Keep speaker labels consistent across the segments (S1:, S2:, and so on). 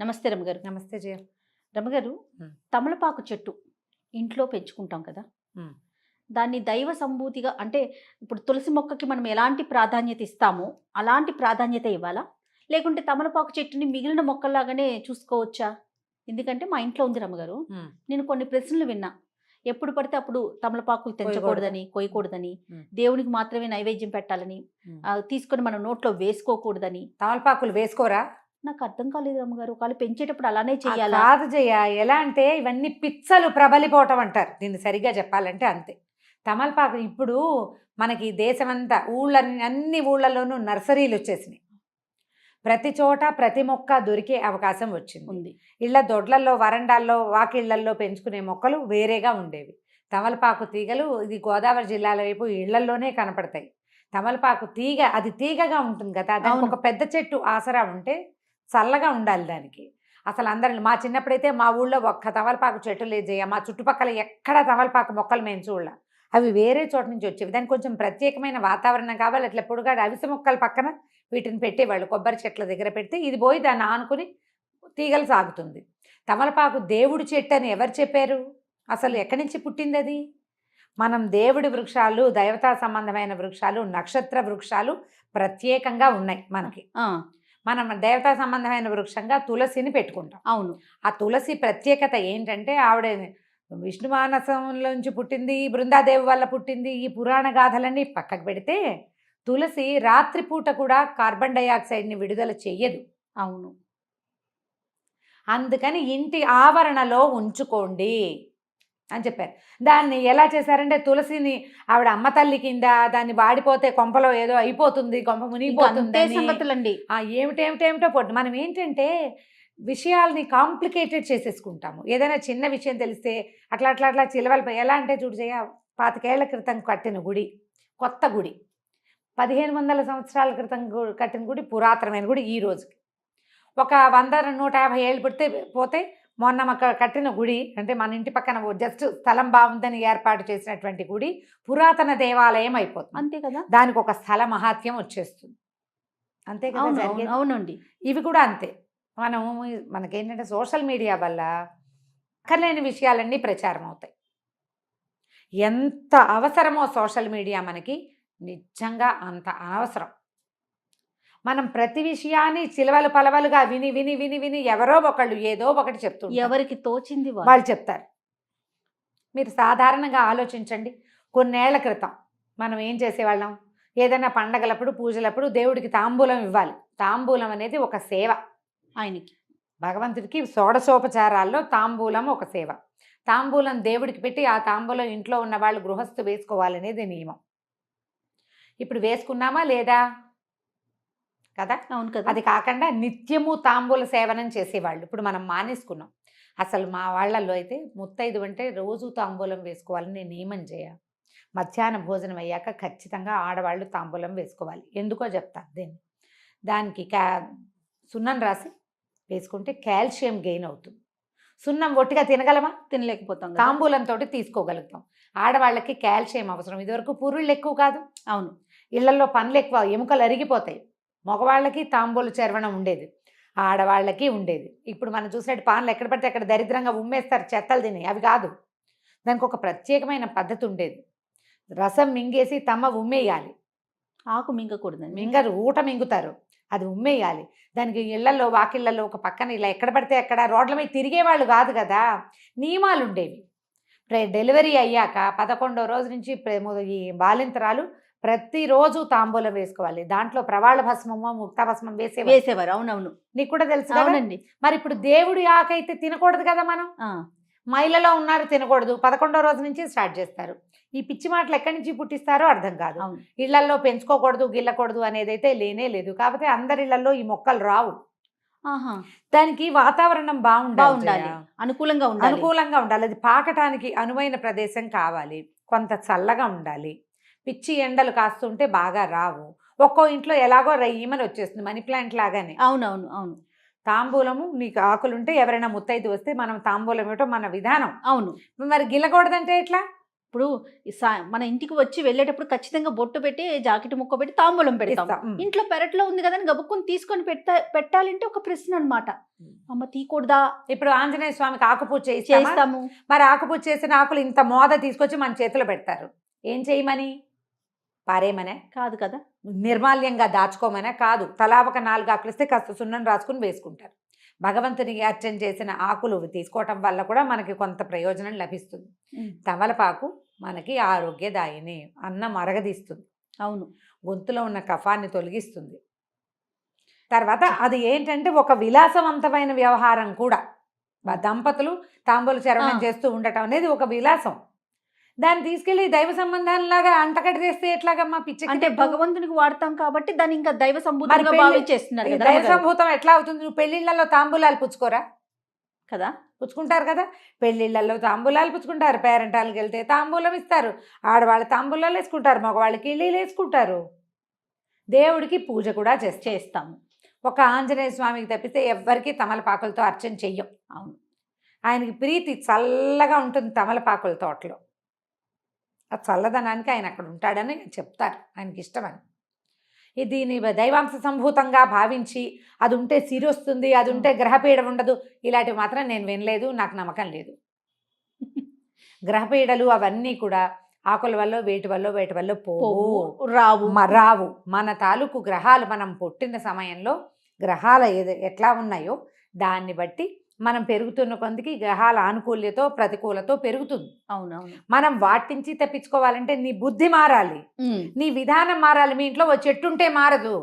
S1: నమస్తే రమగారు.
S2: నమస్తే జయ.
S1: రమగారు,
S2: హ్మ్.
S1: తమలపాకు చెట్టు ఇంట్లో పెంచుకుంటాం కదా!
S2: హ్మ్.
S1: దాన్ని దైవ సంభూతిగా అంటే ఇప్పుడు తులసి మొక్కకి మనం ఎలాంటి ప్రాధాన్యత ఇస్తామో అలాంటి ప్రాధాన్యత ఇవ్వాలా? లేకుంటే తమలపాకు చెట్టుని మిగిలిన మొక్కల్లాగానే చూసుకోవచ్చా? ఎందుకంటే మా ఇంట్లో ఉంది రమగారు.
S2: హ్మ్.
S1: నేను కొన్ని ప్రశ్నలు విన్నా. ఎప్పుడు పడితే అప్పుడు తమలపాకులు తెంచకూడదని,
S2: కొయ్యకూడదు.
S1: కొయ్యకూడదని,
S2: హ్మ్.
S1: దేవునికి మాత్రమే నైవేద్యం పెట్టాలని,
S2: హ్మ్.
S1: తీసుకొని మనం నోట్లో వేసుకోకూడదని.
S2: తమలపాకులు వేసుకోరా?
S1: నాకు అర్థం కాలేదు రమ్మగారు. ఒకవేళ పెంచేటప్పుడు అలానే చెయ్యాలా?
S2: కాదు జయ, ఎలా అంటే ఇవన్నీ పిచ్చలు ప్రబలిపోవటం అంటారు దీన్ని, సరిగ్గా చెప్పాలంటే అంతే. తమలపాకు ఇప్పుడు మనకి దేశమంతా అన్ని ఊళ్ళలోనూ నర్సరీలు వచ్చేసినాయి. ప్రతి చోట ప్రతి మొక్క దొరికే అవకాశం వచ్చింది.
S1: ఉంది.
S2: ఇళ్ల దొడ్లల్లో, వరండాల్లో, వాకిళ్లల్లో పెంచుకునే మొక్కలు వేరేగా ఉండేవి. తమలపాకు తీగలు ఇది గోదావరి జిల్లాల వైపు ఇళ్లల్లోనే కనపడతాయి. తమలపాకు తీగ అది తీగగా ఉంటుంది కదా, దానికి ఒక పెద్ద చెట్టు ఆసరా ఉంటే చల్లగా ఉండాలి దానికి. అసలు అందరిని మా చిన్నప్పుడైతే మా ఊళ్ళో ఒక్క తమలపాకు చెట్టు లేదు జయ. మా చుట్టుపక్కల ఎక్కడ తమలపాకు మొక్కలు మేము చూడాల. అవి వేరే చోట నుంచి వచ్చేవి. దానికి కొంచెం ప్రత్యేకమైన వాతావరణం కావాలి. అట్లా పొడుగాడు అవిసె మొక్కల పక్కన వీటిని పెట్టేవాళ్ళు. కొబ్బరి చెట్ల దగ్గర పెడితే ఇది పోయి దాన్ని ఆనుకుని తీగలు సాగుతుంది. తమలపాకు దేవుడి చెట్టు అని ఎవరు చెప్పారు? అసలు ఎక్కడి నుంచి పుట్టింది అది? మనం దేవుడి వృక్షాలు, దైవతా సంబంధమైన వృక్షాలు, నక్షత్ర వృక్షాలు ప్రత్యేకంగా ఉన్నాయి మనకి. మనం దేవతా సంబంధమైన వృక్షంగా తులసిని పెట్టుకుంటాం.
S1: అవును.
S2: ఆ తులసి ప్రత్యేకత ఏంటంటే ఆవిడ విష్ణు మానసంలోంచి పుట్టింది, బృందాదేవి వల్ల పుట్టింది. ఈ పురాణ గాథలన్నీ పక్కకు పెడితే తులసి రాత్రిపూట కూడా కార్బన్ డైఆక్సైడ్ని విడుదల చెయ్యదు.
S1: అవును.
S2: అందుకని ఇంటి ఆవరణలో ఉంచుకోండి అని చెప్పారు. దాన్ని ఎలా చేశారంటే తులసిని ఆవిడ అమ్మ తల్లి కింద, దాన్ని వాడిపోతే కొంపలో ఏదో అయిపోతుంది, కొంప మునిగిపోతుంది
S1: సంగతులండి.
S2: ఏమిటేమిటో పొట్టు. మనం ఏంటంటే విషయాల్ని కాంప్లికేటెడ్ చేసేసుకుంటాము. ఏదైనా చిన్న విషయం తెలిస్తే అట్లా అట్లా అట్లా చిలవలు. ఎలా అంటే చూడు జయ, 25 ఏళ్ల క్రితం కట్టిన గుడి, కొత్త గుడి, 1500 సంవత్సరాల క్రితం కట్టిన గుడి, పురాతనమైన గుడి. ఈ రోజుకి ఒక 100-150 ఏళ్ళు పోతే మొన్న మాకు కట్టిన గుడి, అంటే మన ఇంటి పక్కన జస్ట్ స్థలం బాగుందని ఏర్పాటు చేసినటువంటి గుడి పురాతన దేవాలయం అయిపోతుంది.
S1: అంతే కదా.
S2: దానికి ఒక స్థల మహాత్యం వచ్చేస్తుంది. అంతే కదా జరిగేది.
S1: అవునండి.
S2: ఇవి కూడా అంతే. మనకేంటంటే సోషల్ మీడియా వల్ల అక్కర్లేని విషయాలన్నీ ప్రచారం అవుతాయి. ఎంత అవసరమో సోషల్ మీడియా మనకి, నిజంగా అంత అనవసరం. మనం ప్రతి విషయాన్ని చిలవలు పలవలుగా విని విని విని విని ఎవరో ఒకళ్ళు ఏదో ఒకటి చెప్తుంటారు.
S1: ఎవరికి తోచింది
S2: వాళ్ళు చెప్తారు. మీరు సాధారణంగా ఆలోచించండి. కొన్నేళ్ల క్రితం మనం ఏం చేసేవాళ్ళం? ఏదైనా పండగలప్పుడు, పూజలప్పుడు దేవుడికి తాంబూలం ఇవ్వాలి. తాంబూలం అనేది ఒక సేవ. ఆయనకి, భగవంతుడికి షోడశోపచారాల్లో తాంబూలం ఒక సేవ. తాంబూలం దేవుడికి పెట్టి ఆ తాంబూలం ఇంట్లో ఉన్న వాళ్ళు గృహస్థు వేసుకోవాలనేది నియమం. ఇప్పుడు వేసుకున్నామా లేదా? కదా.
S1: అవును కదా.
S2: అది కాకుండా నిత్యము తాంబూల సేవనం చేసేవాళ్ళు. ఇప్పుడు మనం మానేసుకున్నాం. అసలు మా వాళ్ళల్లో అయితే ముత్తైదు అంటే రోజు తాంబూలం వేసుకోవాలని నియమం చేయ. మధ్యాహ్న భోజనం అయ్యాక ఖచ్చితంగా ఆడవాళ్ళు తాంబూలం వేసుకోవాలి. ఎందుకో చెప్తాను. దానికి సున్నం రాసి వేసుకుంటే కాల్షియం గెయిన్ అవుతుంది. సున్నం ఒట్టిగా తినగలమా? తినలేకపోతాం. తాంబూలంతో తీసుకోగలుగుతాం. ఆడవాళ్ళకి కాల్షియం అవసరం. ఇదివరకు పురుళ్ళు ఎక్కువ కాదు. అవును. ఇళ్లలో పనులు ఎక్కువ, ఎముకలు అరిగిపోతాయి. మగవాళ్ళకి తాంబూల చర్వణం ఉండేది, ఆడవాళ్ళకి ఉండేది. ఇప్పుడు మనం చూసినట్టు పాన్లు ఎక్కడ పడితే అక్కడ దరిద్రంగా ఉమ్మేస్తారు, చెత్తలు తిని. అవి కాదు, దానికి ఒక ప్రత్యేకమైన పద్ధతి ఉండేది. రసం మింగేసి తమ్మ ఉమ్మేయాలి.
S1: ఆకు మింగకూడదు.
S2: మింగరు, ఊట మింగుతారు. అది ఉమ్మేయాలి. దానికి ఇళ్లలో, వాకిళ్లలో ఒక పక్కన ఇలా ఎక్కడ పడితే అక్కడ రోడ్ల మీద తిరిగేవాళ్ళు కాదు కదా, నియమాలు ఉండేవి. డెలివరీ అయ్యాక 11వ రోజు నుంచి ఈ బాలింతరాలు ప్రతిరోజు తాంబూలం వేసుకోవాలి. దాంట్లో ప్రవాళ భస్మము, ముక్త భస్మం వేసేవారు.
S1: అవునవును.
S2: నీకు కూడా తెలుసు.
S1: అవునండి.
S2: మరి ఇప్పుడు దేవుడి ఆకైతే తినకూడదు కదా. మనం మైలలో ఉన్నారు, తినకూడదు. 11వ రోజు నుంచి స్టార్ట్ చేస్తారు. ఈ పిచ్చి మాటలు ఎక్కడి నుంచి పుట్టిస్తారో అర్థం కాదు. ఇళ్లల్లో పెంచుకోకూడదు, గిల్లకూడదు అనేది అయితే లేనే లేదు. కాకపోతే అందరి ఇళ్లలో ఈ మొక్కలు రావు. దానికి వాతావరణం బాగుండాలి, అనుకూలంగా ఉండాలి. అది పాకటానికి అనువైన ప్రదేశం కావాలి, కొంత చల్లగా ఉండాలి. పిచ్చి ఎండలు కాస్తుంటే బాగా రావు. ఒక్కో ఇంట్లో ఎలాగో రయ్యమని వచ్చేస్తుంది, మనీ ప్లాంట్ లాగానే. అవునవును. అవును. తాంబూలము నీకు ఆకులుంటే ఎవరైనా ముత్తైదు వస్తే మనం తాంబూలం ఇవ్వటం మన విధానం. అవును. మరి గిల్లకూడదంటే ఎట్లా?
S1: ఇప్పుడు మన ఇంటికి వచ్చి వెళ్ళేటప్పుడు ఖచ్చితంగా బొట్టు పెట్టి జాకెట్ ముక్క పెట్టి తాంబూలం పెడతాం.
S2: ఇస్తాం.
S1: ఇంట్లో పెరట్లో ఉంది కదా అని గబుక్కుని తీసుకొని పెట్టాలంటే ఒక ప్రశ్న అన్నమాట. అమ్మ తీయకూడదా?
S2: ఇప్పుడు ఆంజనేయ స్వామికి ఆకుపూజ
S1: చేస్తాము.
S2: మరి ఆకుపూజ చేసిన ఆకులు ఇంత మోద తీసుకొచ్చి మన చేతిలో పెడతారు. ఏం చేయమని? పారేమనే
S1: కాదు కదా.
S2: నిర్మాల్యంగా దాచుకోమనే కాదు. తలా ఒక 4 ఆకులు ఇస్తే కాస్త సున్నం రాసుకుని వేసుకుంటారు. భగవంతునికి అర్చన చేసిన ఆకులు తీసుకోవటం వల్ల కూడా మనకి కొంత ప్రయోజనం లభిస్తుంది. తమలపాకు మనకి ఆరోగ్యదాయిని, అన్నం అరగదీస్తుంది,
S1: అవును,
S2: గొంతులో ఉన్న కఫాన్ని తొలగిస్తుంది. తర్వాత అది ఏంటంటే ఒక విలాసవంతమైన వ్యవహారం కూడా. దంపతులు తాంబూల చరవణం చేస్తూ ఉండటం అనేది ఒక విలాసం. దాన్ని తీసుకెళ్లి దైవ సంబంధాలలాగా అంటకట్టి చేస్తే ఎట్లాగమ్మా? పిచ్చి.
S1: అంటే భగవంతునికి వాడతాం కాబట్టి దాన్ని ఇంకా దైవ సంభూతంగా భావించేస్తున్నారు కదా.
S2: దైవ సంభూతం ఎట్లా అవుతుంది? నువ్వు పెళ్లిళ్లలో తాంబూలాలు పుచ్చుకోరా
S1: కదా?
S2: పుచ్చుకుంటారు కదా. పెళ్లిళ్లలో తాంబూలాలు పుచ్చుకుంటారు, పేరెంటాలకు వెళ్తే తాంబూలం ఇస్తారు, ఆడవాళ్ళు తాంబూలాలు వేసుకుంటారు, మగవాళ్ళకి ఇల్లీలు వేసుకుంటారు. దేవుడికి పూజ కూడా చేస్తాము. ఒక ఆంజనేయ స్వామికి తప్పితే ఎవ్వరికీ తమలపాకులతో అర్చన చెయ్యం.
S1: అవును,
S2: ఆయనకి ప్రీతి చల్లగా ఉంటుంది తమలపాకుల తోటలో. ఆ చల్లదనానికి ఆయన అక్కడ ఉంటాడని చెప్తారు, ఆయనకి ఇష్టమని. దీని దైవాంశ సంభూతంగా భావించి అది ఉంటే సిరి వస్తుంది, అది ఉంటే గ్రహపీడ ఉండదు, ఇలాంటివి మాత్రం నేను వినలేదు, నాకు నమ్మకం లేదు. గ్రహపీడలు అవన్నీ కూడా ఆకుల వల్ల వేటి వల్ల రావు. మన తాలూకు గ్రహాలు మనం పుట్టిన సమయంలో గ్రహాల ఎట్లా ఉన్నాయో దాన్ని బట్టి మనం పెరుగుతున్న కొందికి గ్రహాల ఆనుకూల్యతో ప్రతికూలతో పెరుగుతుంది.
S1: అవునవును.
S2: మనం వాటి నుంచి తప్పించుకోవాలంటే నీ బుద్ధి మారాలి, నీ విధానం మారాలి. మీ ఇంట్లో ఓ చెట్టు ఉంటే మారదు.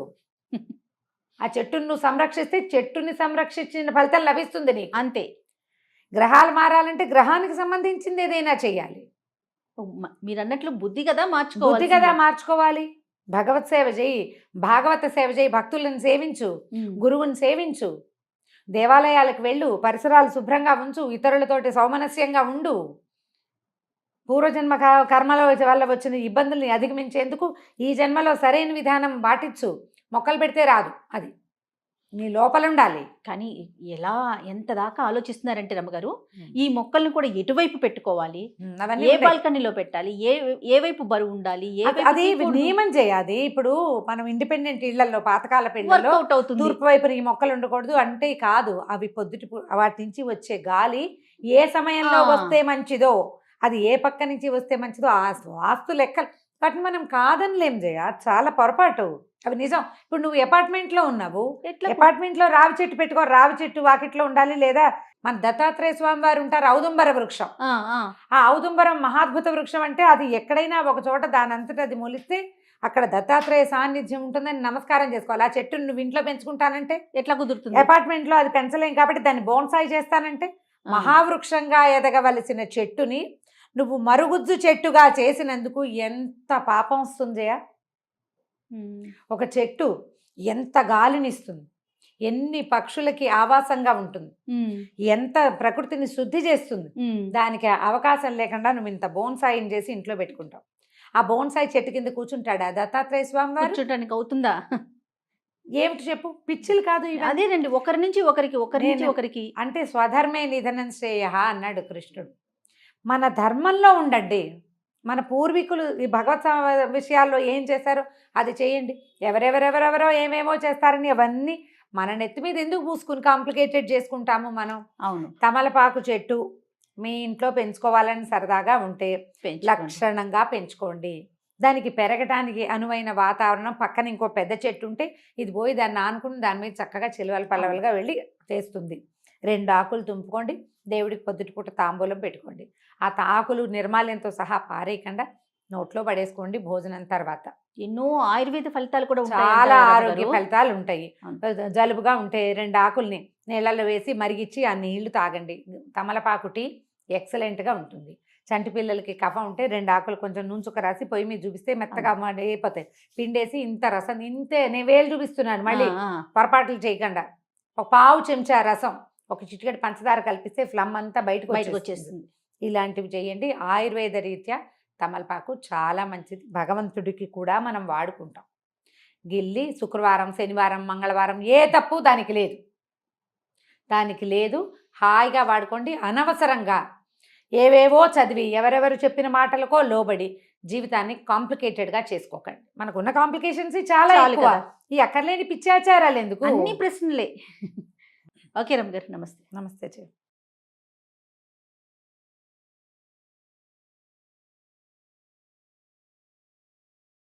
S2: ఆ చెట్టును నువ్వు సంరక్షిస్తే చెట్టుని సంరక్షించిన ఫలితం లభిస్తుంది నీకు.
S1: అంతే.
S2: గ్రహాలు మారాలంటే గ్రహానికి సంబంధించింది ఏదైనా చెయ్యాలి.
S1: మీరు అన్నట్లు బుద్ధి కదా
S2: మార్చుకోవాలి. భగవత్ సేవ చేయి, భాగవత సేవ చేయి, భక్తులను సేవించు, గురువుని సేవించు, దేవాలయాలకు వెళ్ళు, పరిసరాలు శుభ్రంగా ఉంచు, ఇతరులతోటి సౌమనస్యంగా ఉండు. పూర్వజన్మ కర్మల వల్ల వచ్చిన ఇబ్బందుల్ని అధిగమించేందుకు ఈ జన్మలో సరైన విధానం పాటించు. మొక్కలు పెడితే రాదు, అది నీ లోపల ఉండాలి.
S1: కానీ ఎంత దాకా ఆలోచిస్తున్నారంటే రమ్మగారు, ఈ మొక్కల్ని కూడా ఎటువైపు పెట్టుకోవాలి, ఏ బాల్కనీలో పెట్టాలి, ఏ వైపు బరువు ఉండాలి,
S2: అది నియమం చేయాలి. ఇప్పుడు మనం ఇండిపెండెంట్ ఇళ్లలో పాతకాల పెళ్లిలో తూర్పు వైపున ఈ మొక్కలు ఉండకూడదు అంటే కాదు. అవి వాటి నుంచి వచ్చే గాలి ఏ సమయంలో వస్తే మంచిదో, అది ఏ పక్క నుంచి వస్తే మంచిదో ఆ వాస్తు లెక్కలు వాటిని మనం కాదనిలేం చేయ. చాలా పొరపాటు, అవి నిజం. ఇప్పుడు నువ్వు అపార్ట్మెంట్లో ఉన్నావు, అపార్ట్మెంట్లో రావి చెట్టు పెట్టుకో, రావి చెట్టు వాకిట్లో ఉండాలి. లేదా మన దత్తాత్రేయ స్వామి వారు ఉంటారు, ఔదుంబర వృక్షం. ఆ ఔదుంబరం మహాద్భుత వృక్షం. అంటే అది ఎక్కడైనా ఒక చోట దానంతట అది మొలిస్తే అక్కడ దత్తాత్రేయ సాన్నిధ్యం ఉంటుందని నమస్కారం చేసుకోవాలి. ఆ చెట్టును నువ్వు ఇంట్లో పెంచుకుంటానంటే ఎట్లా కుదురుతుంది? అపార్ట్మెంట్లో అది పెంచలేం కాబట్టి దాన్ని బోన్సాయి చేస్తానంటే, మహావృక్షంగా ఎదగవలసిన చెట్టుని నువ్వు మరుగుజ్జు చెట్టుగా చేసినందుకు ఎంత పాపం వస్తుందయా. ఒక చెట్టు ఎంత గాలినిస్తుంది, ఎన్ని పక్షులకి ఆవాసంగా ఉంటుంది, ఎంత ప్రకృతిని శుద్ధి చేస్తుంది. దానికి అవకాశం లేకుండా నువ్వు ఇంత బోన్సాయిని చేసి ఇంట్లో పెట్టుకుంటావు. ఆ బోన్సాయి చెట్టు కింద కూర్చుంటాడా దత్తాత్రేయ స్వామి వారు?
S1: కూర్చుంటానికి అవుతుందా?
S2: ఏమిటి చెప్పు, పిచ్చిలు కాదు.
S1: అదేనండి, ఒకరి నుంచి ఒకరికి
S2: అంటే స్వధర్మే నిధనం శ్రేయ అన్నాడు కృష్ణుడు. మన ధర్మంలో ఉండండి. మన పూర్వీకులు ఈ భగవత్ విషయాల్లో ఏం చేశారో అది చేయండి. ఎవరెవరో ఏమేమో చేస్తారని అవన్నీ మన నెత్తి మీద ఎందుకు పూసుకుని కాంప్లికేటెడ్ చేసుకుంటాము మనం.
S1: అవును.
S2: తమలపాకు చెట్టు మీ ఇంట్లో పెంచుకోవాలని సరదాగా ఉంటే లక్షణంగా పెంచుకోండి. దానికి పెరగడానికి అనువైన వాతావరణం, పక్కన ఇంకో పెద్ద చెట్టు ఉంటే ఇది పోయి దాన్ని ఆనుకుని దాని మీద చక్కగా చిలువలు పల్లవలుగా వెళ్ళి చేస్తుంది. 2 ఆకులు తుంపుకోండి, దేవుడికి పొద్దుటిపూట తాంబూలం పెట్టుకోండి. ఆ ఆకులు నిర్మాల్యంతో సహా పారేయకుండా నోట్లో పడేసుకోండి భోజనం తర్వాత.
S1: ఎన్నో ఆయుర్వేద ఫలితాలు కూడా
S2: చాలా ఆరోగ్య ఫలితాలు ఉంటాయి. జలుబుగా ఉంటే 2 ఆకుల్ని నీళ్ళల్లో వేసి మరిగిచ్చి ఆ నీళ్లు తాగండి. తమలపాకు టీ ఎక్సలెంట్గా ఉంటుంది. చంటి పిల్లలకి కఫం ఉంటే 2 ఆకులు కొంచెం నూనె రాసి పొయ్యి మీద చూపిస్తే మెత్తగా అయిపోతాయి. పిండేసి ఇంత రసం, ఇంతే నేను వేలు చూపిస్తున్నాను, మళ్ళీ పొరపాట్లు చేయకుండా. ఒక పావు చెంచా రసం, ఒక చిటికెడు పంచదార కలిపిస్తే ఫ్లమ్ అంతా బయటకు వచ్చేస్తుంది. ఇలాంటివి చేయండి. ఆయుర్వేద రీత్యా తమలపాకు చాలా మంచిది. భగవంతుడికి కూడా మనం వాడుకుంటాం. గిల్లి శుక్రవారం, శనివారం, మంగళవారం ఏ తప్పు దానికి లేదు. హాయిగా వాడుకోండి. అనవసరంగా ఏవేవో చదివి ఎవరెవరు చెప్పిన మాటలకో లోబడి జీవితాన్ని కాంప్లికేటెడ్గా చేసుకోకండి. మనకున్న కాంప్లికేషన్స్ చాలా
S1: చాలు
S2: ఎక్కువ.
S1: కదా.
S2: ఈ అక్కర్లేని పిచ్చాచారాలు ఎందుకు?
S1: అన్ని ప్రశ్నలే. ఓకే రమ్య గారు, నమస్తే.
S2: నమస్తే చెయ్యి.